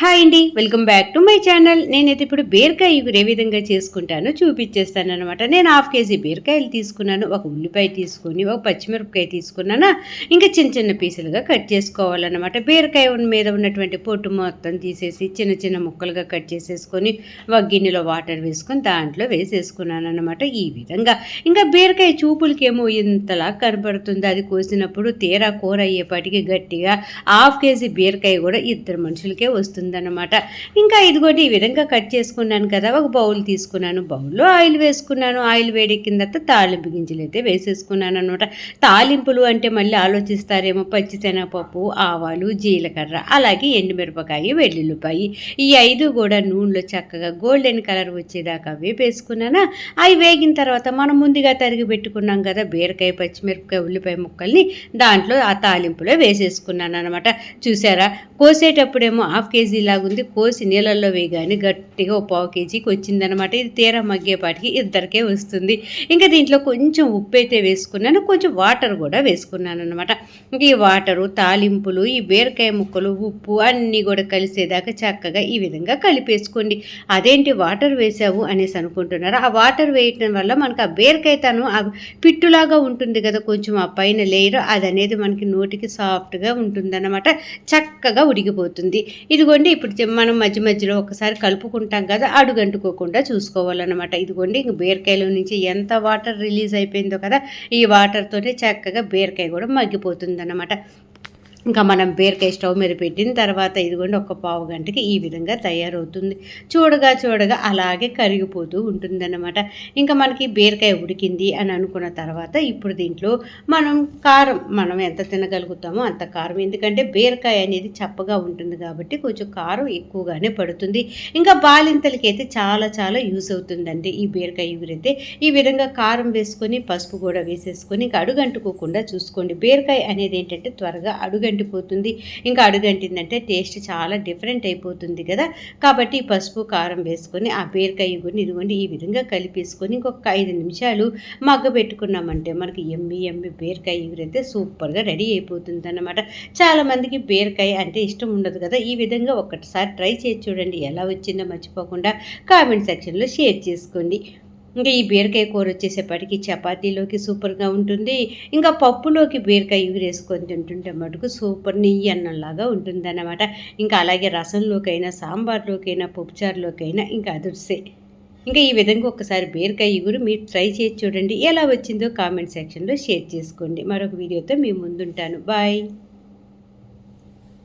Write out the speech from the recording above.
Hi అండి, welcome back to my channel. నేనైతే ఇప్పుడు బీరకాయ ఇగురు ఏ విధంగా చేసుకుంటానో చూపించేస్తాను అనమాట. నేను 1/2 కేజీ బీరకాయలు తీసుకున్నాను, ఒక ఉల్లిపాయ తీసుకొని, ఒక పచ్చిమిరపకాయ తీసుకున్నాను. ఇంకా చిన్న చిన్న పీసులుగా కట్ చేసుకోవాలన్నమాట. బీరకాయ మీద ఉన్నటువంటి పొట్టు మొత్తం తీసేసి చిన్న చిన్న ముక్కలుగా కట్ చేసేసుకొని ఒక గిన్నెలో వాటర్ వేసుకొని దాంట్లో వేసేసుకున్నాను అనమాట. ఈ విధంగా ఇంకా బీరకాయ చూపులకేమో ఇంతలా కనపడుతుంది. అది కోసినప్పుడు తీరా కూర అయ్యేపాటికి గట్టిగా 1/2 కేజీ బీరకాయ కూడా 2 మనుషులకే వస్తుంది అనమాట. ఇంకా ఇదిగోండి ఈ విధంగా కట్ చేసుకున్నాను కదా. ఒక బౌల్ తీసుకున్నాను, బౌల్లో ఆయిల్ వేసుకున్నాను. ఆయిల్ వేడెక్కిన తర్వాత తాలింపు గింజలు అయితే వేసేసుకున్నాను అనమాట. తాలింపులు అంటే మళ్ళీ ఆలోచిస్తారేమో, పచ్చిశనగపప్పు, ఆవాలు, జీలకర్ర, అలాగే ఎండుమిరపకాయ, వెల్లుల్లిపాయి, ఈ 5 కూడా నూనెలో చక్కగా గోల్డెన్ కలర్ వచ్చేదాకా వేపేసుకున్నానా. అవి వేగిన తర్వాత మనం ముందుగా తరిగి పెట్టుకున్నాం కదా బీరకాయ, పచ్చిమిరపకాయ, ఉల్లిపాయ ముక్కల్ని దాంట్లో ఆ తాలింపులో వేసేసుకున్నాను అనమాట. చూసారా, కోసేటప్పుడేమో 1/2 కేజీ లాగుంది, కోసి నీళ్ళల్లో వేయగానే గట్టిగా 1/4 కేజీకి వచ్చిందనమాట. ఇది తీరా మగ్గేపాటికి 2కే వస్తుంది. ఇంకా దీంట్లో కొంచెం ఉప్పు అయితే వేసుకున్నాను, కొంచెం వాటర్ కూడా వేసుకున్నాను అనమాట. ఇంక ఈ వాటరు, తాలింపులు, ఈ బీరకాయ ముక్కలు, ఉప్పు అన్నీ కూడా కలిసేదాకా చక్కగా ఈ విధంగా కలిపేసుకోండి. అదేంటి వాటర్ వేసావు అనేసి అనుకుంటున్నారు. ఆ వాటర్ వేయటం వల్ల మనకు ఆ బీరకాయ తను పిట్టులాగా ఉంటుంది కదా, కొంచెం ఆ పైన లేయర్ అది అనేది మనకి నోటికి సాఫ్ట్గా ఉంటుందన్నమాట. చక్కగా ఉడికిపోతుంది. ఇదిగోండి ఇప్పుడు మనం మధ్య మధ్యలో ఒకసారి కలుపుకుంటాం కదా, అడుగంటుకోకుండా చూసుకోవాలన్నమాట. ఇదిగోండి ఇంక బీరకాయలో నుంచి ఎంత వాటర్ రిలీజ్ అయిపోయిందో కదా, ఈ వాటర్తోనే చక్కగా బీరకాయ కూడా మగ్గిపోతుంది అన్నమాట. ఇంకా మనం బీరకాయ స్టవ్ మీద పెట్టిన తర్వాత ఇదిగోండి ఒక పావు గంటకి ఈ విధంగా తయారవుతుంది. చూడగా అలాగే కరిగిపోతూ ఉంటుందన్నమాట. ఇంకా మనకి బీరకాయ ఉడికింది అని అనుకున్న తర్వాత ఇప్పుడు దీంట్లో మనం ఎంత తినగలుగుతామో అంత కారం, ఎందుకంటే బీరకాయ అనేది చప్పగా ఉంటుంది కాబట్టి కొంచెం కారం ఎక్కువగానే పడుతుంది. ఇంకా బాలింతలకి అయితే చాలా చాలా యూజ్ అవుతుందండి ఈ బీరకాయ ఇగురైతే. ఈ విధంగా కారం వేసుకొని పసుపు కూడా వేసేసుకొని ఇంకా అడుగంటుకోకుండా చూసుకోండి. బీరకాయ అనేది ఏంటంటే త్వరగా అడుగంటిపోతుంది. ఇంకా అడుగంటిందంటే టేస్ట్ చాలా డిఫరెంట్ అయిపోతుంది కదా. కాబట్టి పసుపు కారం వేసుకొని ఆ బీరకాయ ఇగురిని ఇదిగోండి ఈ విధంగా కలిపేసుకొని ఇంకొక 5 నిమిషాలు మగ్గబెట్టుకున్నామంటే మనకి ఎమ్మి బీరకాయ ఇగురైతే సూపర్గా రెడీ అయిపోతుంది అన్నమాట. చాలామందికి బీరకాయ అంటే ఇష్టం ఉండదు కదా. ఈ విధంగా ఒకసారి ట్రై చేసి చూడండి, ఎలా వచ్చిందో మర్చిపోకుండా కామెంట్ సెక్షన్లో షేర్ చేసుకోండి. ఇంకా ఈ బీరకాయ కూర వచ్చేసేపటికి చపాతీలోకి సూపర్గా ఉంటుంది. ఇంకా పప్పులోకి బీరకాయ వేసుకొని తింటుంటే మటుకు సూపర్ నెయ్యి అన్నంలాగా ఉంటుందన్నమాట. ఇంకా అలాగే రసంలోకైనా, సాంబార్లోకైనా, పప్పుచారులోకైనా ఇంకా అదుర్సే. ఇంకా ఈ విధంగా ఒకసారి బీరకాయ ఇగురు మీరు ట్రై చేసి చూడండి, ఎలా వచ్చిందో కామెంట్ సెక్షన్లో షేర్ చేసుకోండి. మరొక వీడియోతో మీ ముందుంటాను. బాయ్.